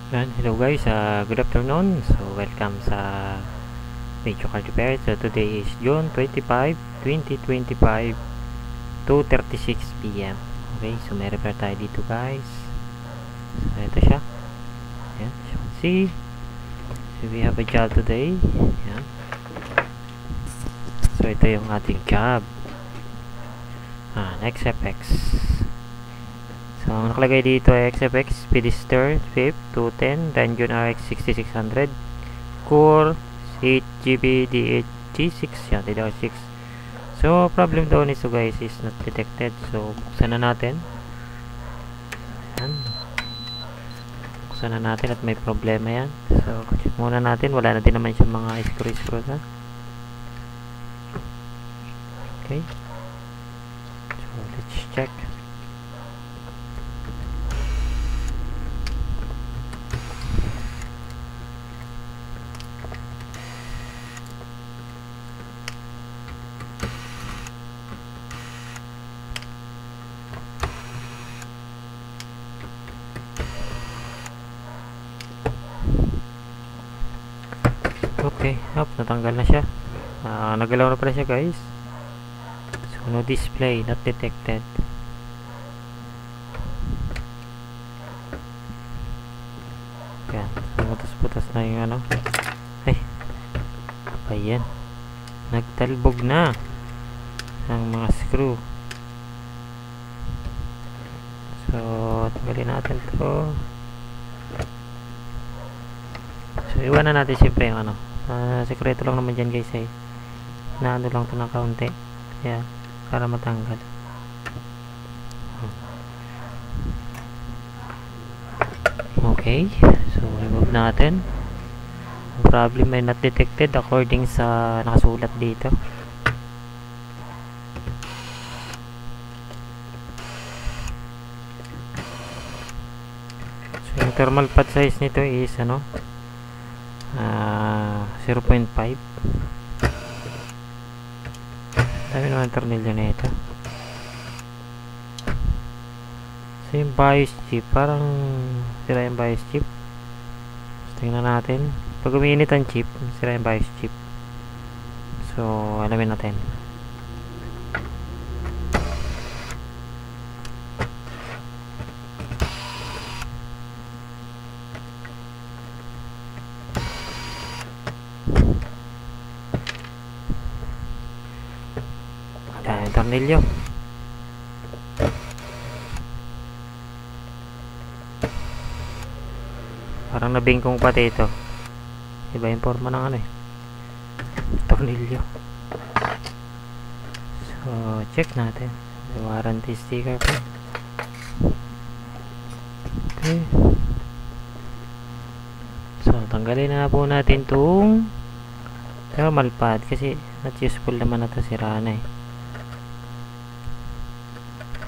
Hello guys, good afternoon. So welcome sa Medyo Card Repair. So today is June 25, 2025, 2:36 PM. Okay, so may repair tayo dito guys. So ito siya. Ayan, as you can see. So we have a job today. Ayan. So ito yung ating job. Next FX. So ang nakalagay dito ay XFX Speedster Swift 210 Dungeon RX 6600 Core 8GB DHG6 yan, DDR6. So problem daw nito guys is not detected. So buksan na natin. Ayan. Buksan na natin at may problema yan. So check muna natin. Wala na din naman siya mga screw na. Okay. So let's check. Okay, natanggal na siya. Nagalaw na pala siya guys. So no display, not detected. Yan, butas-butas na yung ano. Ay, apa yan? Nagtalbog na ang mga screw. So tanggalin natin to. So iwanan natin siyempre yung ano. Sekreto lang naman dyan guys eh. Naano lang ito ng kaunti. Kaya para matanggal. Okay. So remove natin. Ang problem ay not detected according sa nakasulat dito. So yung thermal pad size nito is ano, 0.5. Dami naman tornilyo na ito. So yung BIOS chip, parang sira yung BIOS chip. So, tingnan natin. Pag umiinit ang chip, sira yung BIOS chip. So alamin natin. Ayan, tornilyo. Parang nabingkong pati ito. Iba yung forma ng ano eh. Tornilyo. So, check natin. May warranty sticker pa. Okay. So, tanggalin na po natin itong thermal pad kasi not useful naman na ito. Sira na eh.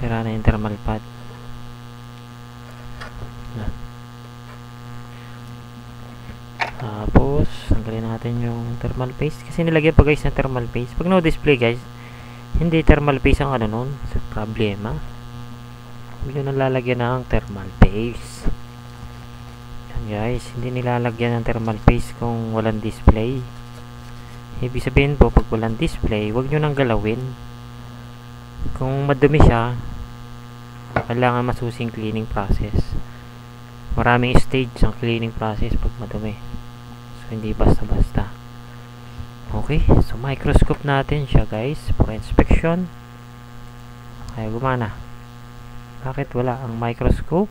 Sira na yung thermal pad. Tapos tanggalin natin yung thermal paste kasi nilagyan pa guys ng thermal paste. Pag no display guys, hindi thermal paste ang ano nun, problema. Huwag nyo nalalagyan ng thermal paste. Yan guys, hindi nilalagyan ng thermal paste kung walang display. Ibig sabihin po, pag walang display, huwag nyo nang galawin. Kung madumi siya, kailangan masusing cleaning process. Maraming stage ang cleaning process pag madumi. So hindi basta-basta. Okay, so microscope natin siya guys for inspection. Okay, gumana. Bakit wala ang microscope?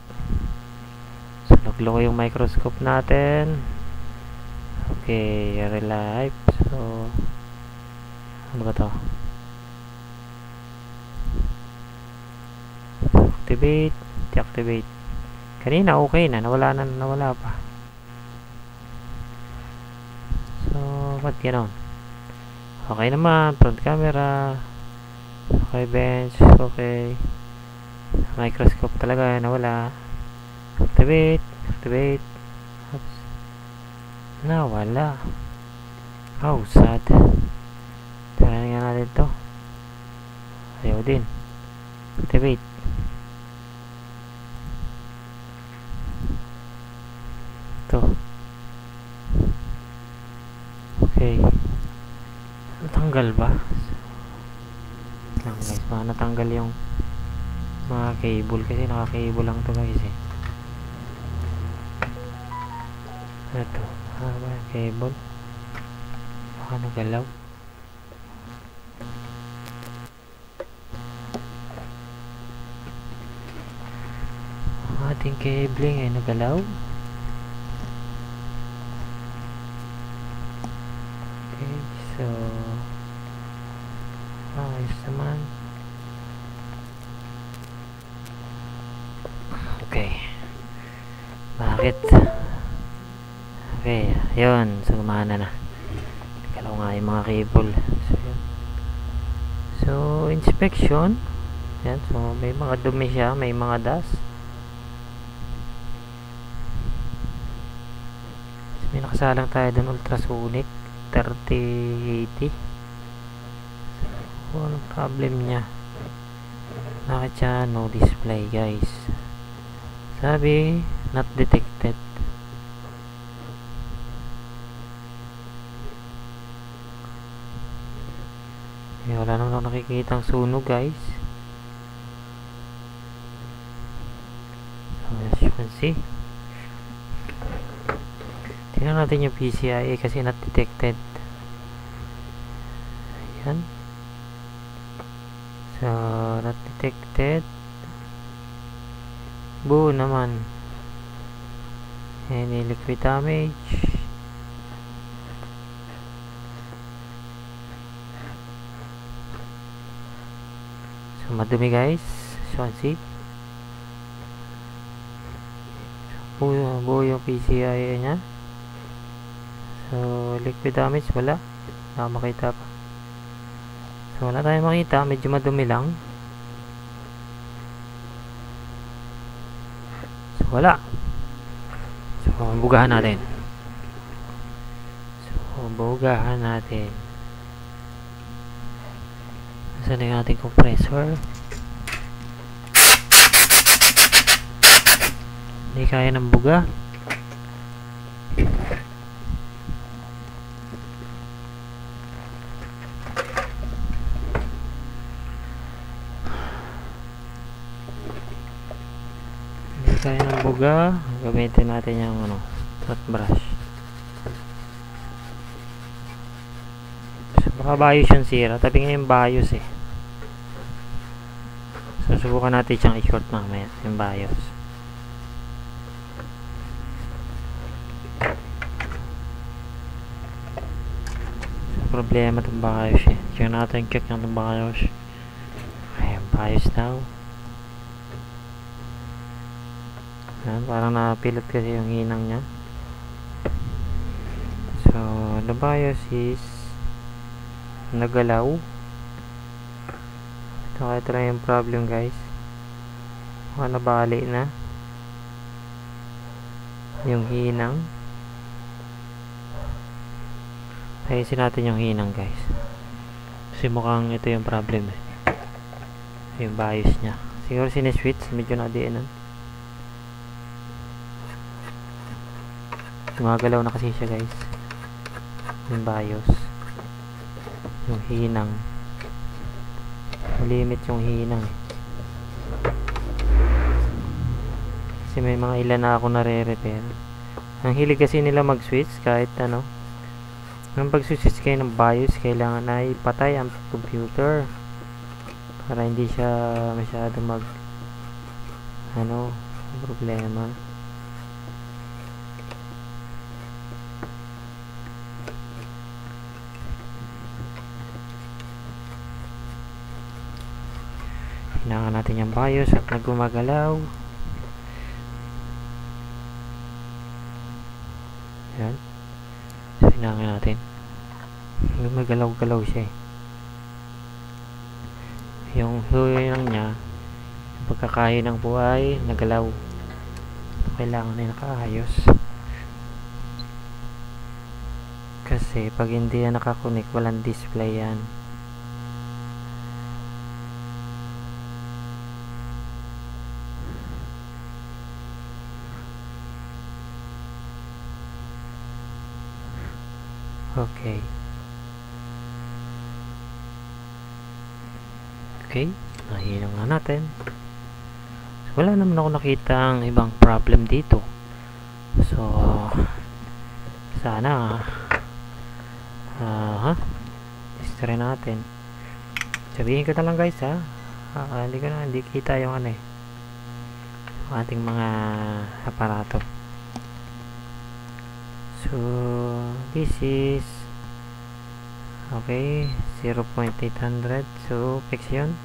So nag-low yung microscope natin. Okay, relive. So ano ba to? Activate, deactivate. Kanina okay na, nawala pa. So, ba't gano'n? Okay naman, front camera. Okay, bench, okay. Microscope talaga, nawala. Activate, activate. Oops. Nawala. Oh, sad. Tara nga natin to. Ayaw din. Activate. to. Okay. Natanggal ba? Lang guys, baka natanggal yung mga cable kasi naka-cable lang to guys eh. Ito, haba yung cable. Baka nagalaw. Ang ating cabling ay nagalaw. Okay, so ayos naman. Okay. Bakit? Okay, yun. So, gumana na. Nagalaw nga yung mga cable. So, yun. So, inspection. Yan. So, may mga dumi siya. May mga dust. So, may nakasalang tayo dun ultrasonic 3080. So, anong problem niya? Bakit siya no display guys? Sabi, not detected. Wala naman ako nakikitang sunog guys. So as you can see, tingnan natin yung PCIe kasi not detected. Ayan. So not detected. Buo naman. Any liquid damage. So, madumi guys. So, see? Buo yung PCIe nya. So, liquid damage, wala. Nakamakita pa. So, wala tayong makita. Medyo madumi lang. So, wala. So, bugahan natin. So, bugahan natin. Saan yung ating compressor? Hindi kaya ng buga. Hindi kaya ng buga. Gamitin natin yung toothbrush. So, baka BIOS yung sira. Tabi nga yung BIOS eh. Susubukan natin siyang i-short mamaya yung BIOS. So, problema itong BIOS eh. Check natin check ng BIOS. Ayan, BIOS daw. Ayan, parang napilot kasi yung hinang niya. So, the BIOS is nagalaw. Ito lang yung problem guys. Nabali na yung hinang. Ayusin natin yung hinang guys. Kasi mukhang ito yung problem eh. Yung BIOS nya. Siguro siniswitch. Medyo na-DNan. Gumagalaw na kasi siya guys. Yung BIOS. Yung hinang. Limit yung hinang eh. Kasi may mga ilan na ako nare-repair. Ang hilig kasi nila mag-switch kahit ano. Nung pag-switch kayo ng BIOS, kailangan ay patay ang computer para hindi siya masyado problema. Hinangan natin yung BIOS at nagumagalaw. Yan. So, hinangan natin. Gumagalaw-galaw siya eh. Yung huyang niya, yung pagkakayo ng buhay, nagalaw. Kailangan na nakaayos. Kasi pag hindi yan nakakunik, walang display yan. Okay. Okay. Nahilang nga natin. So, wala naman ako nakitang ibang problem dito. So, sana history natin. Sabihin ko na lang guys hindi kita yung ating mga aparato. So this is okay, 0.800. so fix yun,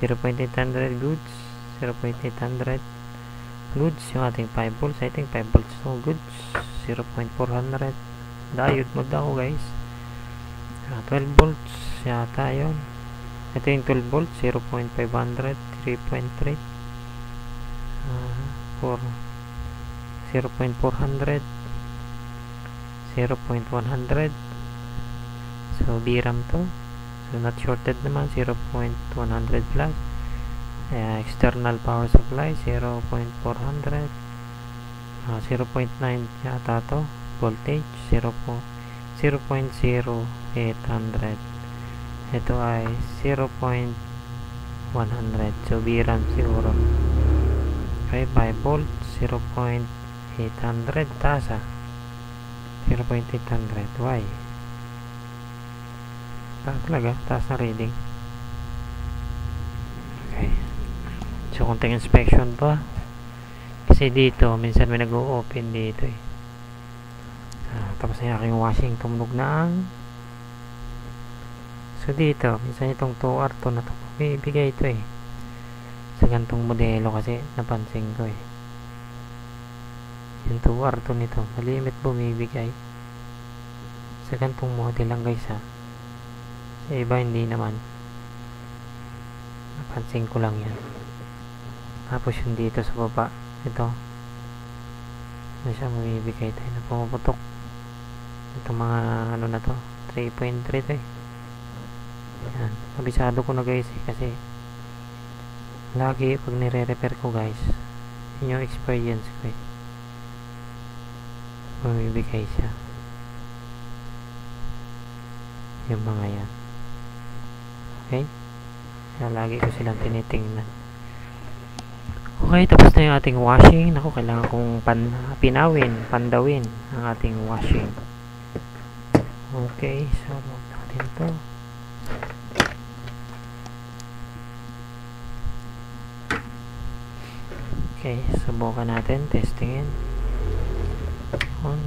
0.800 goods, 0.800 goods yung ating 5 volts. I think 5 volts no goods, 0.400 diode mode ako guys. 12 volts yata yun. Ito yung 12 volts, 0.500, 3.3, 0.400, 0.100. So VRAM to, so not shorted naman, 0.100 plus. External power supply 0.400, 0.9 yata to voltage, 0.0800. ito ay 0.100. so VRAM siguro. Okay, 5 volts, 0.800 tasa, 0.800. Why? Talaga taas na reading. Okay, so konting inspection pa kasi dito minsan may nag-o-open dito tapos na yung aking washing, tumunog na ang so dito minsan itong 2R2 na to bibigay ito sa gantong modelo kasi napansin ko yung 2R2 nito malimit bumibigay sa gantong model lang guys sa iba hindi naman, napansin ko lang yan. Tapos yung dito sa baba ito na siya bumibigay tayo na pumuputok itong mga na to 3.3 to yan, kabisado ko na guys kasi lagi pag nire-repair ko guys yun yung experience ko bumibigay siya yung mga yan. Okay, kaya lagi ko silang tinitingnan. Okay, tapos na yung ating washing. Naku, kailangan kong pandawin ang ating washing. Okay, so load natin to. Okay, subukan natin, testingin. On.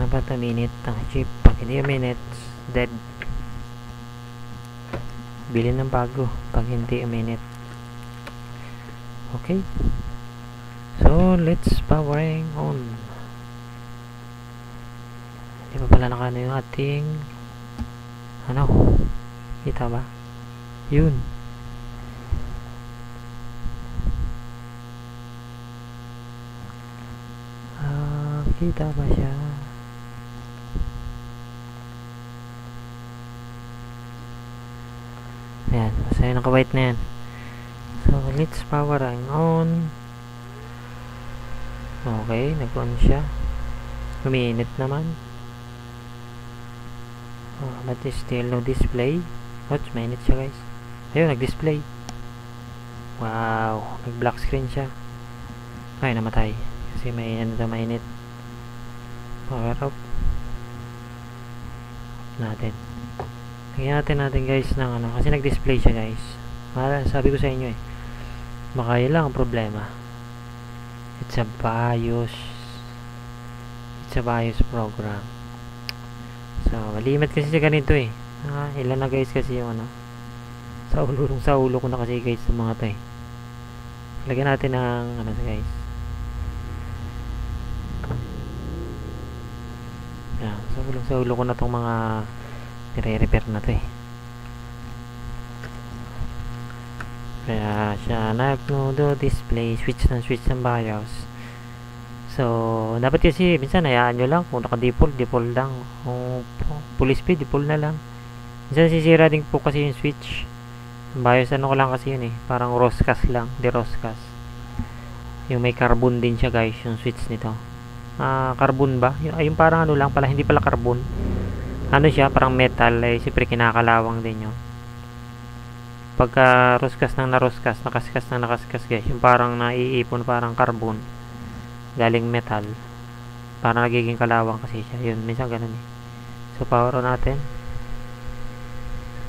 Dapat a minute ang chip. Pag hindi a minute, dead. Bili ng bago pag hindi a minute. Okay, so let's powering on. Di ba pala nakano yung ating kita ba yun? Kita ba siya? Ayan, masaya naka-white na yan. So let's powering on. Okay, nag-on siya. Uminit naman. But still no display. Mainit siya guys. Ayun, nag-display. Wow, nag-black screen siya. Ay, namatay. Kasi may mainit. Power off natin. Lagyan natin guys ng kasi nag-display siya guys. Sabi ko sa inyo baka yun lang ang problema. It's a BIOS program. So malimit kasi siya ganito ilan na guys kasi yung sa ulo ko na kasi guys yung mga to lagyan natin ng guys. Yan, sa ulo ko na tong mga nire-repair na to kaya siya nag-no display, switch ng BIOS. So dapat kasi minsan hayaan nyo lang kung naka-default lang, kung full speed default na lang. Minsan sisira din po kasi yung switch ng BIOS. Ko lang kasi yun parang Roscas lang, di Roscas yung may carbon din siya guys yung switch nito. carbon ba? Yung parang ano lang pala, hindi pala carbon. Ano siya, parang metal, eh, siyempre kinakalawang din yun. Pagka ruskas ng naruskas, nakaskas ng nakaskas guys, yung parang naiipon, parang carbon, galing metal, parang nagiging kalawang kasi siya. Yun, minsan ganun eh. So, power on natin.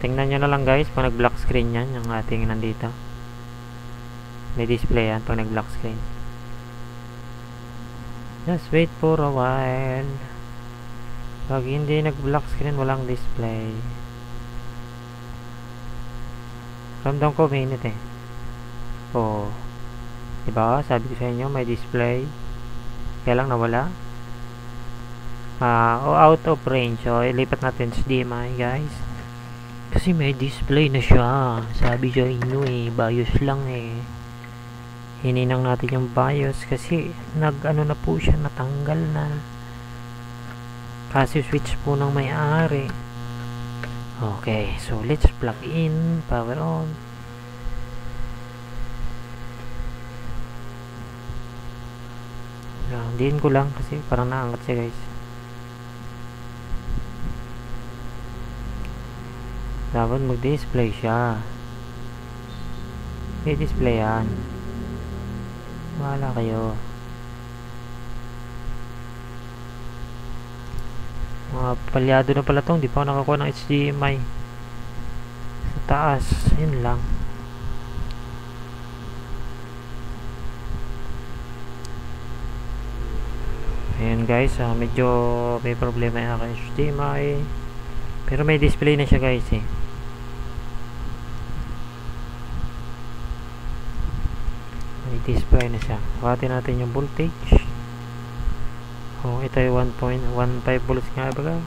Tingnan nyo na lang guys, pag nag-black screen yan, yung ating nandito. May display yan pag nag-black screen. Just wait for a while. Pag hindi nag-black screen, walang display. Ramdam ko minute eh. Oh. Diba? Sabi ko sa inyo, may display. Kaya lang nawala. Out of range. So, ilipat natin sa HDMI guys. Kasi may display na siya. Sabi sa inyo eh, BIOS lang eh. Hininang natin yung BIOS kasi nag-ano na po siya, natanggal na. Kasi switch po ng may-ari. Okay, so let's plug in, power on. Diin ko lang kasi parang naangat siya guys. Dapat mag-display siya. May display yan. Wala kayo. Mga palyado na pala tong, di pa ako nakakuha ng HDMI sa taas. Yun lang. Ayan guys, medyo may problema yung aking HDMI, pero may display na siya guys eh. May display na siya. Bukatin natin yung voltage. Oh, ito yung 1.15 volts nga ba?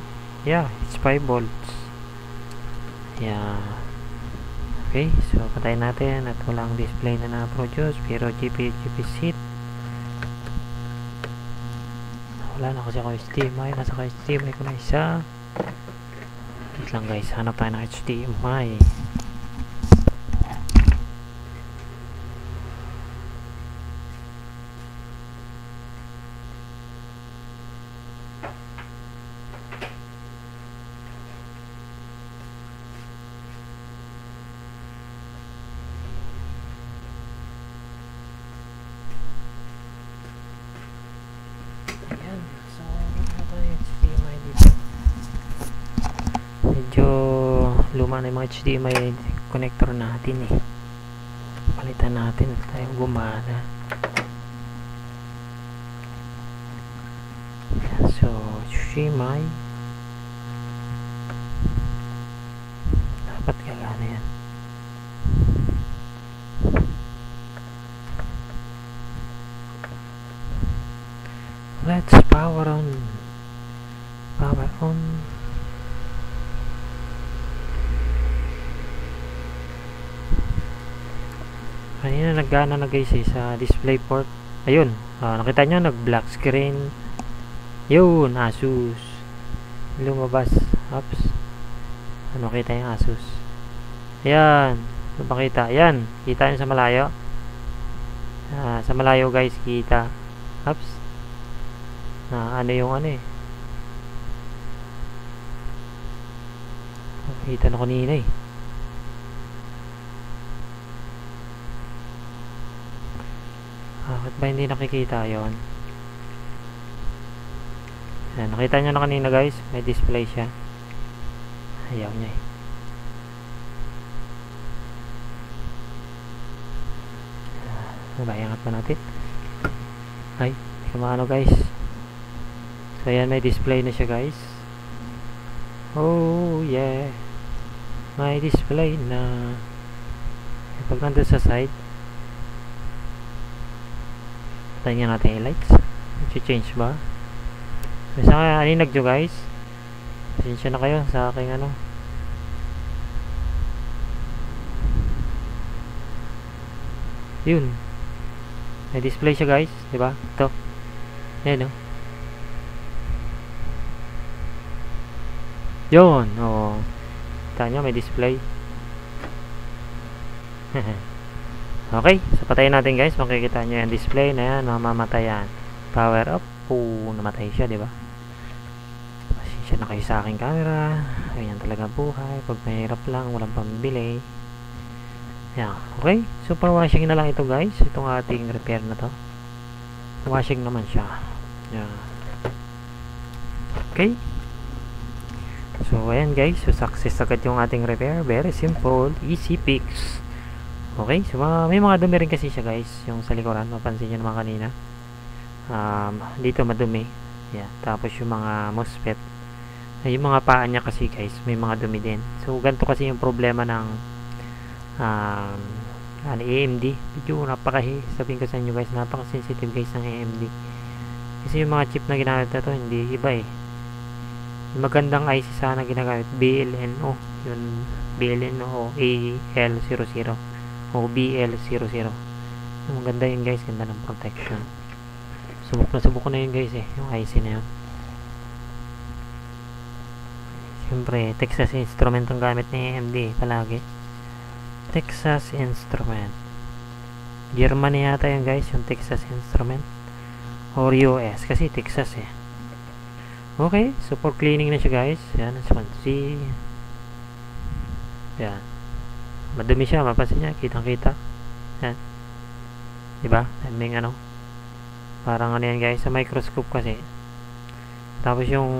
Yeah, it's 5 volts. Yeah. Okay, so patayin natin at walang display na na-produce, pero GPU seat. Wala na kasi ako HDMI, nasa ka HDMI ko na isa. Wait lang guys, hanap tayo ng HDMI. Luma na yung mga HDMI connector natin eh. Palitan natin at tayo gumana. So, HDMI dapat gagana yan. Let's power on. Power on. Kanina naggana na guys eh, sa display port. Ayun, nakita nyo nag black screen. Yun, Asus lumabas. Oops, ano, kita yung Asus. Ayan, ano ba kita? Ayan, kita nyo sa malayo. Sa malayo guys, kita. Oops, ano yung ano eh, kita na kanina eh. Bakit ba hindi nakikita yon? Nakita nyo na kanina guys, may display siya. Ayaw niya eh. Iangat pa natin. Ay, kumano guys. So ayan, may display na siya guys. Oh yeah, may display na. Pag nandun sa side, tingnan natin yung lights. I-change ba? Basta nga, aninag nyo guys. Pasensya na kayo sa aking ano. Yun. May display siya guys. Diba? Ito. Yan o. Yun. O. Kita nyo, may display. Okay, so patayin natin guys, makikita nyo yung display na yan, mamamatay yan. Power up. namatay siya, di ba? Pasensya na kayo sa aking camera. Ayan talaga buhay. Pag mahirap lang, walang pambili. Yan. Okay. Super washing na lang ito guys. Itong ating repair na to. Washing naman siya. Yan. Okay. So ayan guys. So success agad yung ating repair. Very simple. Easy fix. Okay. So may mga dumi rin kasi siya guys. Yung sa likuran. Mapansin nyo naman kanina. Dito madumi. Yan. Tapos yung mga MOSFET. Yung mga paa niya kasi guys, may mga dumi din. So, ganito kasi yung problema ng AMD. Medyo sabihin ko sa inyo guys, napaka-sensitive guys ng AMD. Kasi yung mga chip na ginamit na to, hindi iba eh. Yung magandang IC sana ginagamit, BLNO. Yung BLNO AL00 o BL00. Yung maganda yun guys, ganda ng protection. Subok na yun guys eh, yung IC na yun. Siyempre, Texas Instrument ang gamit ni AMD palagi. Texas Instrument. Germany yata yun guys, yung Texas Instrument. Or US, kasi Texas eh. Okay, so for cleaning na siya guys. Yan, as you can see. Yan. Madumi siya, mapansin niya, kitang-kita. Yan. Diba? May ano. Parang ano yan guys, sa microscope kasi. Tapos yung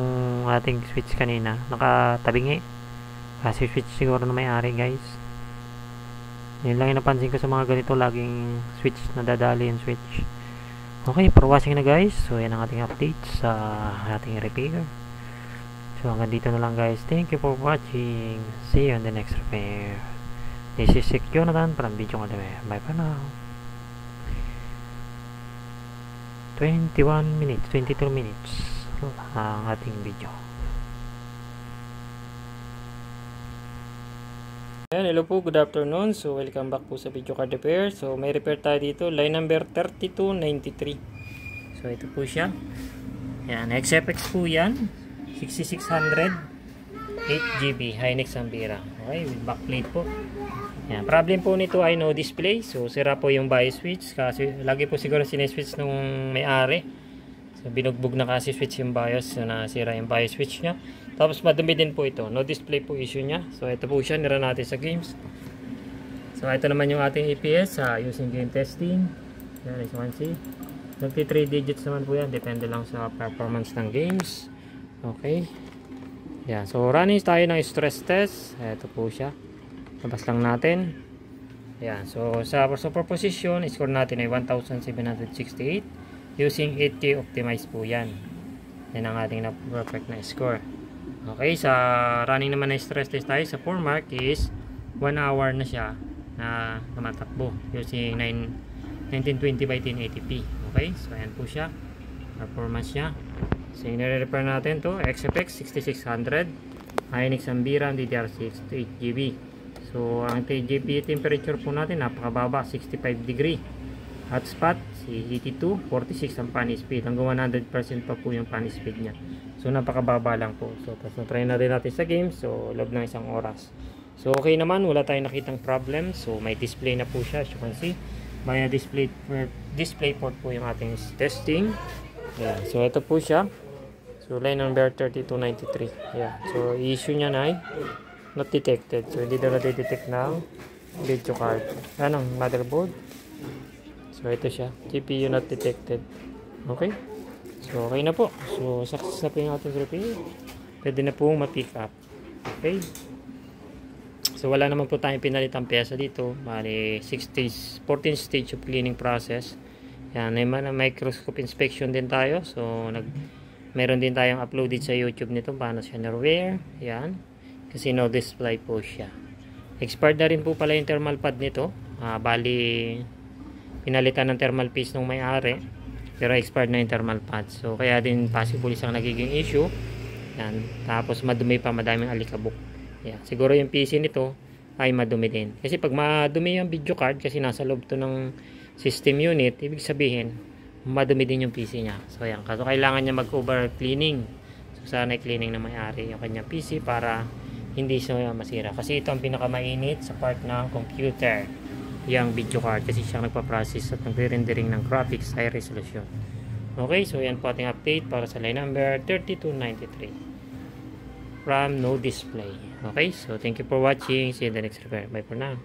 ating switch kanina, nakatabingi. Kasi switch siguro na may-ari guys. Yun lang yung napansin ko sa mga ganito, laging switch, nadadali yung switch. Okay, for washing na guys. So yan ang ating update sa ating repair. So hanggang dito na lang guys. Thank you for watching. See you on the next repair. This is Sik Jonathan from Video Kademe. Bye for now. 21 minutes, 22 minutes ang ating video. Ayan, hello po, good afternoon. So welcome back po sa Video Card Repair. So may repair tayo dito, line number 3293. So ito po siya. Ayan, XFX po yan, 6600 8GB Hynix Ambira. Okay, with backplate po. Ayan, problem po nito ay no display. So sira po yung bias switch kasi lagi po siguro sineswitch nung may-ari. So, binugbog na kasi switch yung BIOS. So, nasira yung BIOS switch nya. Tapos, madumi din po ito. No display po issue nya. So, ito po siya. Nira natin sa games. So, ito naman yung ating EPS using game testing. Yan, as you can see. 23 digits naman po yan. Depende lang sa performance ng games. Okay. Yan. So, running tayo ng stress test. Ito po siya. Labas lang natin. Yan. So, sa super position, score natin ay 1,768. Using 8K optimize po yan. Yan ang ating na perfect na score. Okay, sa running naman na stress test tayo, sa 4 mark is 1 hour na siya na tumatakbo using 1920 by 1080p. Okay, so ayan po siya. Performance niya. So i-repair natin to XFX 6600 Hynix Ambira DDR6 8GB. So ang TGP temperature po natin napakababa, 65 degree. Hotspot, si ET2, 46 ang pan speed. Hanggang 100% pa po yung pan speed niya. So, napakababa lang po. So, tapos na-try na rin natin sa game. So, loob ng isang oras. So, okay naman. Wala tayong nakitang problem. So, may display na po siya. As you can see, may display port po yung ating testing. Yeah. So, ito po siya. So, line number 3293. Yeah. So, issue niya na ay not detected. So, hindi daw na-detect ng video card. Anong motherboard? So, ito siya. GPU not detected. Okay? So, okay na po. So, success na po yung ating repair. Pwede na po ma-pick up. Okay? So, wala naman po tayong pinalitang pyesa dito. Bali, 14 stage of cleaning process. Yan. May microscope inspection din tayo. So, meron din tayong uploaded sa YouTube nito. Paano siya na-wear. Yan. Kasi no display po siya. Expired na rin po pala yung thermal pad nito. Bali, pinalitan ng thermal paste nung may-ari pero expired na yung thermal pad, so kaya din possible isang nagiging issue. Yan. Tapos madumi pa, madaming alikabok. Yan. Siguro yung PC nito ay madumi din kasi pag madumi yung video card kasi nasa loob to ng system unit, ibig sabihin madumi din yung PC nya. So yan, so kailangan niya mag-over cleaning. So sana cleaning na may-ari yung kanyang PC para hindi siya masira kasi ito ang pinakamainit sa part ng computer, yung video card, kasi siya nagpa-process at nagre-rendering ng graphics high resolution. Okay, so yan po ating update para sa line number 3293 from no display. Okay, so thank you for watching. See you in the next repair. Bye for now.